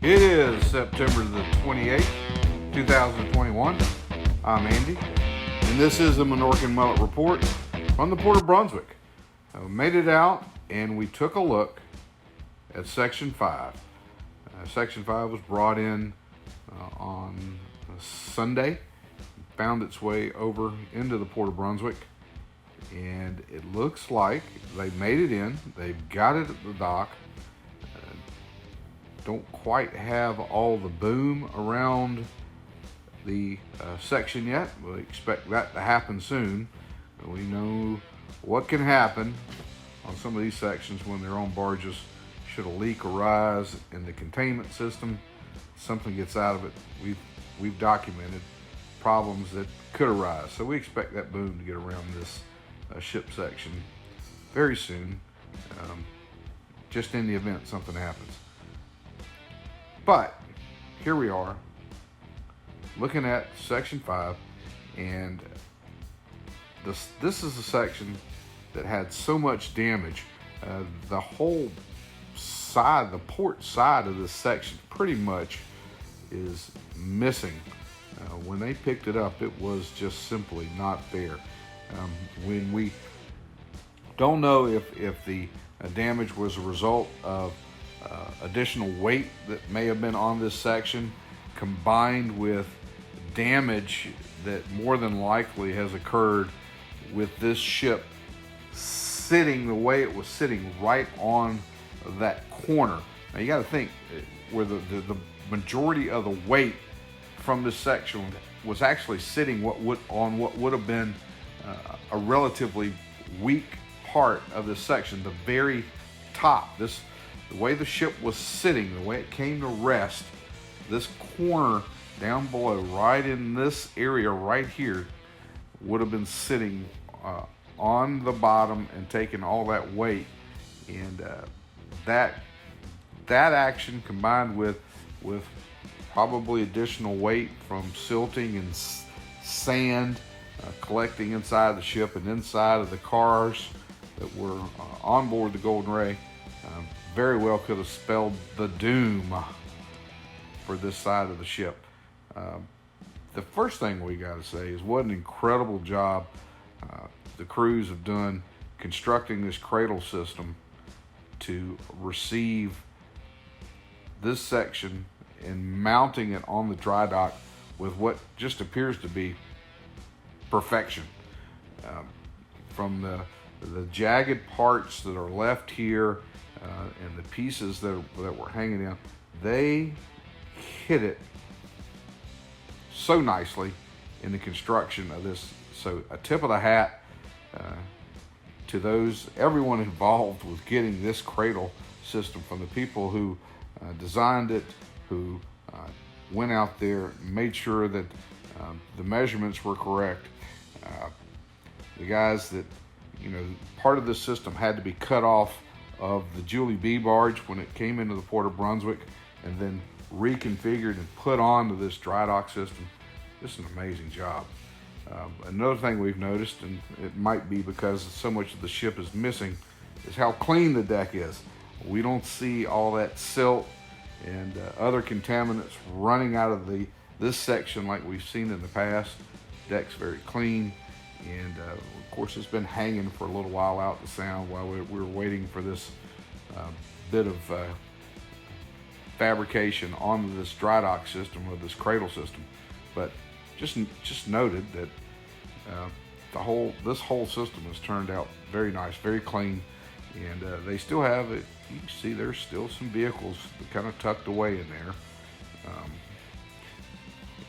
It is September the 28th, 2021. I'm Andy, and this is the Minorcan Mullet Report from the Port of Brunswick. We made it out, and we took a look at Section 5. Section 5 was brought in on Sunday, found its way over into the Port of Brunswick, and it looks like they made it in. They've got it at the dock. Don't quite have all the boom around the section yet. We expect that to happen soon. We know what can happen on some of these sections when they're on barges. Should a leak arise in the containment system, something gets out of it, we've documented problems that could arise. So we expect that boom to get around this ship section very soon, just in the event something happens. But here we are looking at Section 5, and this is a section that had so much damage. The whole side, the port side of this section pretty much is missing. When they picked it up, it was just simply not there. When we don't know if the damage was a result of additional weight that may have been on this section, combined with damage that more than likely has occurred with this ship sitting the way it was sitting right on that corner. Now you got to think where the majority of the weight from this section was actually sitting what would have been a relatively weak part of this section, the very top. The way the ship was sitting, the way it came to rest, this corner down below, right in this area right here, would have been sitting on the bottom and taking all that weight. And that action, combined with probably additional weight from silting and sand collecting inside the ship and inside of the cars that were on board the Golden Ray, very well could have spelled the doom for this side of the ship. The first thing we got to say is what an incredible job the crews have done constructing this cradle system to receive this section and mounting it on the dry dock with what just appears to be perfection. From the jagged parts that are left here, and the pieces that were hanging down, they hit it so nicely in the construction of this. So a tip of the hat to everyone involved with getting this cradle system, from the people who designed it, who went out there and made sure that the measurements were correct. The guys that, part of this system had to be cut off of the Julie B barge when it came into the Port of Brunswick, and then reconfigured and put onto this dry dock system. This is an amazing job. Another thing we've noticed, and it might be because so much of the ship is missing, is how clean the deck is. We don't see all that silt and other contaminants running out of this section like we've seen in the past. Deck's very clean, and of course it's been hanging for a little while out the sound while we were waiting for this bit of fabrication onto this dry dock system, or this cradle system. But just noted that this whole system has turned out very nice, very clean, and they still have it. You can see there's still some vehicles kind of tucked away in there.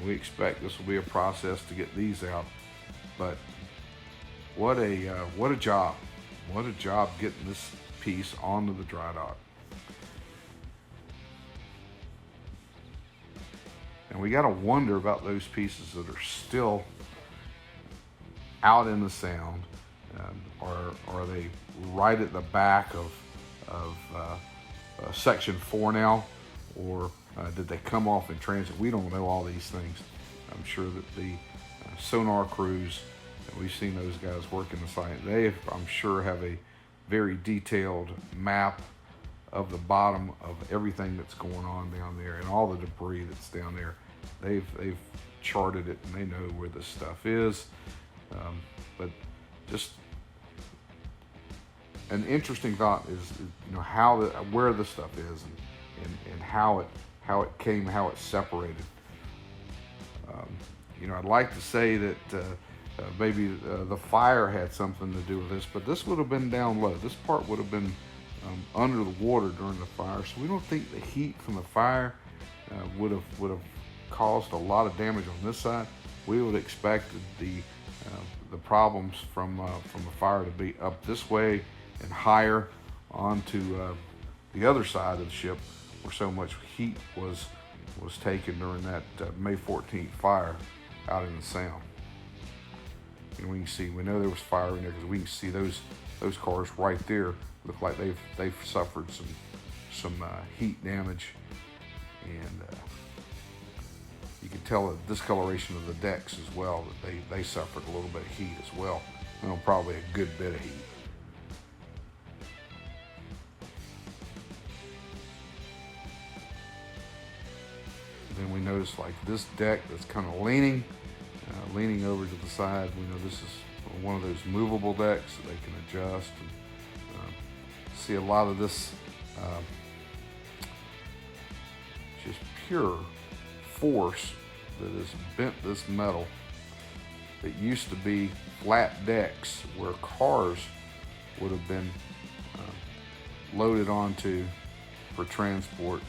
We expect this will be a process to get these out, but what a job! What a job getting this piece onto the dry dock. And we got to wonder about those pieces that are still out in the sound. Are they right at the back of Section 4 now, or did they come off in transit? We don't know all these things. I'm sure that the sonar crews, we've seen those guys working the site. They, I'm sure, have a very detailed map of the bottom of everything that's going on down there and all the debris that's down there. They've charted it and they know where this stuff is. But just an interesting thought is, you know, where this stuff is and how it came, how it separated. You know, I'd like to say that maybe the fire had something to do with this, but this would have been down low. This part would have been under the water during the fire, so we don't think the heat from the fire would have caused a lot of damage on this side. We would have expected the problems from the fire to be up this way and higher onto the other side of the ship, where so much heat was taken during that May 14th fire out in the Sound. And we know there was fire in there because we can see those cars right there look like they've suffered some heat damage, and you can tell the discoloration of the decks as well, that they suffered a little bit of heat as well. You know, probably a good bit of heat. Then we notice like this deck that's kind of leaning over to the side. We know this is one of those movable decks that they can adjust. And, see a lot of this just pure force that has bent this metal. It used to be flat decks where cars would have been loaded onto for transport.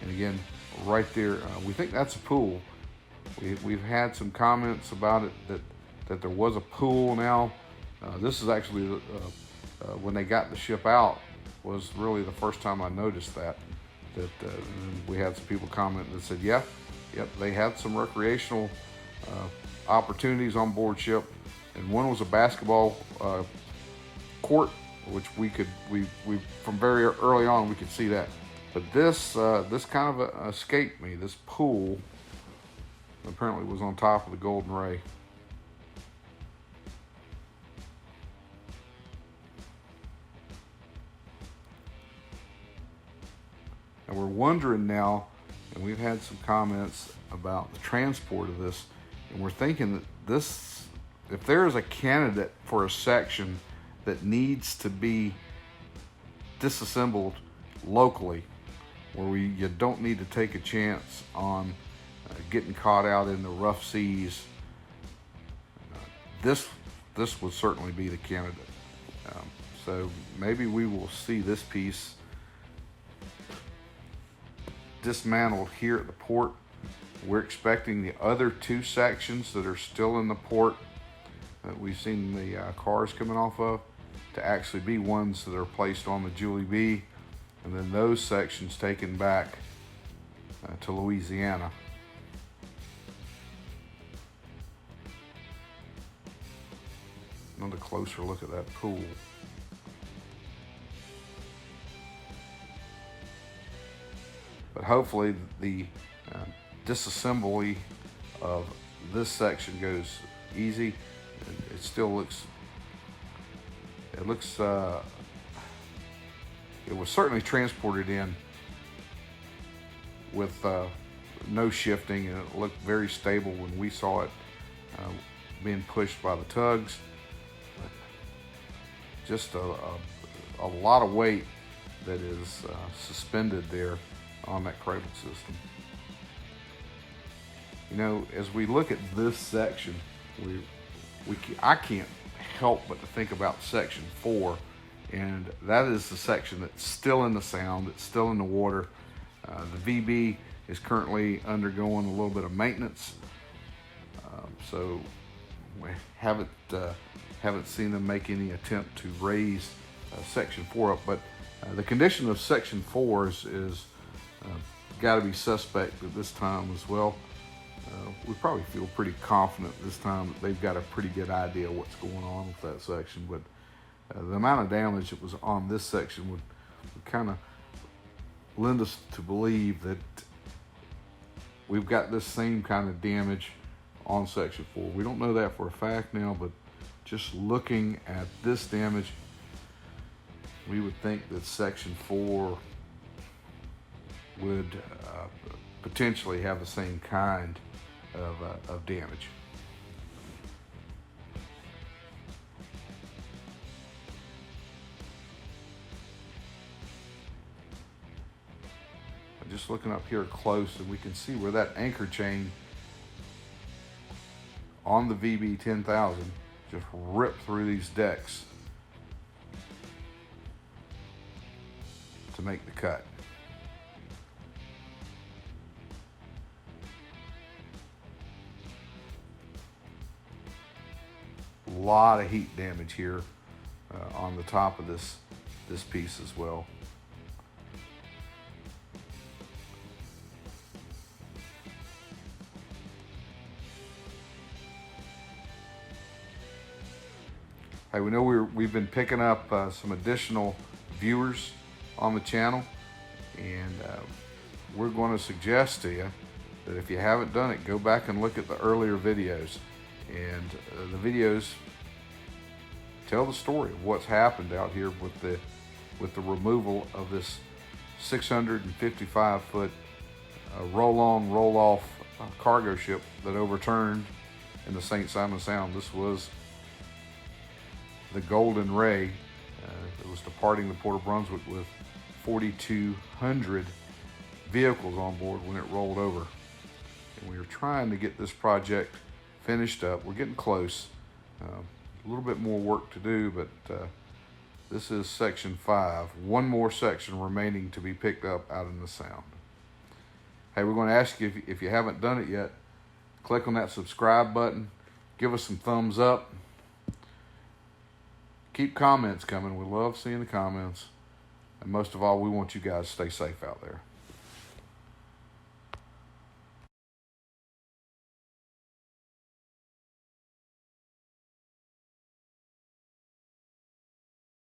And again, right there, we think that's a pool. We've had some comments about it that there was a pool now. This is actually when they got the ship out was really the first time I noticed that we had some people comment that said, yep, they had some recreational opportunities on board ship, and one was a basketball court, which we from very early on we could see that. But this kind of escaped me. This pool apparently was on top of the Golden Ray. And we're wondering now, and we've had some comments about the transport of this, and we're thinking that this, if there is a candidate for a section that needs to be disassembled locally, where you don't need to take a chance on getting caught out in the rough seas, this would certainly be the candidate. So maybe we will see this piece dismantled here at the port. We're expecting the other two sections that are still in the port that we've seen the cars coming off of to actually be ones that are placed on the Julie B, and then those sections taken back to Louisiana. Another closer look at that pool. But hopefully the disassembly of this section goes easy. It still looks, it was certainly transported in with no shifting, and it looked very stable when we saw it being pushed by the tugs. But just a lot of weight that is suspended there on that cradle system. You know, as we look at this section, I can't help but to think about section 4, and that is the section that's still in the Sound, it's still in the water. The VB is currently undergoing a little bit of maintenance, so we haven't seen them make any attempt to raise section 4 up. But the condition of section 4 is got to be suspect at this time as well. We probably feel pretty confident this time that they've got a pretty good idea of what's going on with that section, but the amount of damage that was on this section would kind of lend us to believe that we've got this same kind of damage on section 4. We don't know that for a fact now, but just looking at this damage, we would think that section 4 would potentially have the same kind of damage. Just looking up here close, and we can see where that anchor chain on the VB 10,000 just ripped through these decks to make the cut. A lot of heat damage here on the top of this piece as well. Hey, we know we've been picking up some additional viewers on the channel, and we're going to suggest to you that if you haven't done it, go back and look at the earlier videos. And the videos tell the story of what's happened out here with the removal of this 655-foot roll-on, roll-off cargo ship that overturned in the St. Simons Sound. This was the Golden Ray that was departing the Port of Brunswick with 4,200 vehicles on board when it rolled over. And we were trying to get this project finished up. We're getting close. A little bit more work to do, but this is section 5. One more section remaining to be picked up out in the Sound. Hey, we're going to ask you, if you haven't done it yet, click on that subscribe button. Give us some thumbs up. Keep comments coming. We love seeing the comments. And most of all, we want you guys to stay safe out there.